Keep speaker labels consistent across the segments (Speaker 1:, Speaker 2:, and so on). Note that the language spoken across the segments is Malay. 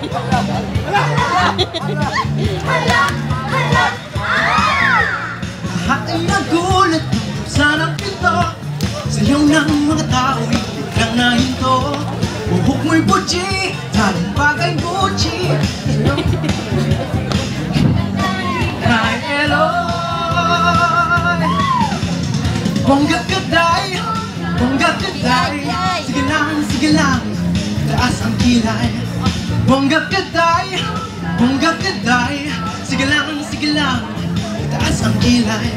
Speaker 1: Lahat ay nagulat sa ng pinto. Sayaw ng mga tao, biglang nahinto. Buhok mo'y butchi, taling bagay Gucci. Kay Eloy, bonggat kaday, bonggat kaday. Sige lang, taas ang kilay. Bonggat kaday, bonggat kaday. Sige lang, taas ang kilay.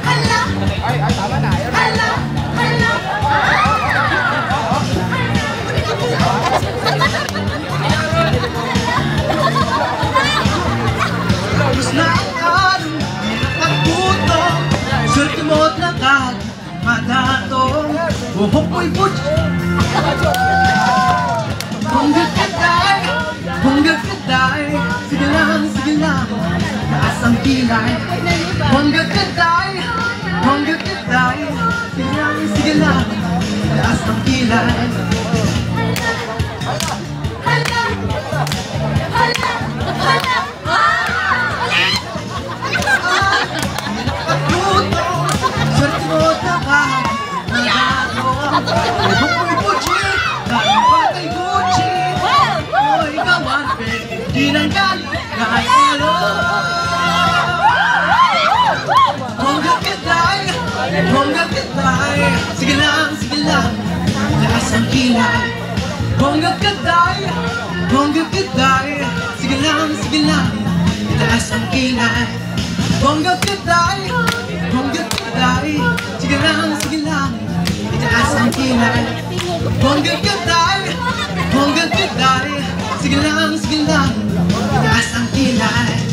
Speaker 1: Hala, ay, tama na. Hala, hala. Tapos na ang araw, nagputo. Swerte mo't lakad, madatong. Buhok mo'y butch. Bonggat kaday, bonggat kaday. Sige lang, taas ang kilay. Bonggat kaday, bonggat kaday. Sige lang, taas ang kilay. Swerte mo't lakad, madatong. Buhok mo'y butchi, taling bagay Gucci. Oy, gawan, di nang galing kay Eloy. Bonggat kaday, bonggat kaday. Sige lang, taas ang kilay. Bonggat kaday, bonggat kaday. Sige lang, taas ang kilay. Bonggat kaday, bonggat kaday. Sige lang, taas ang kilay. Bonggat kaday, bonggat kaday. Sige lang, taas ang kilay.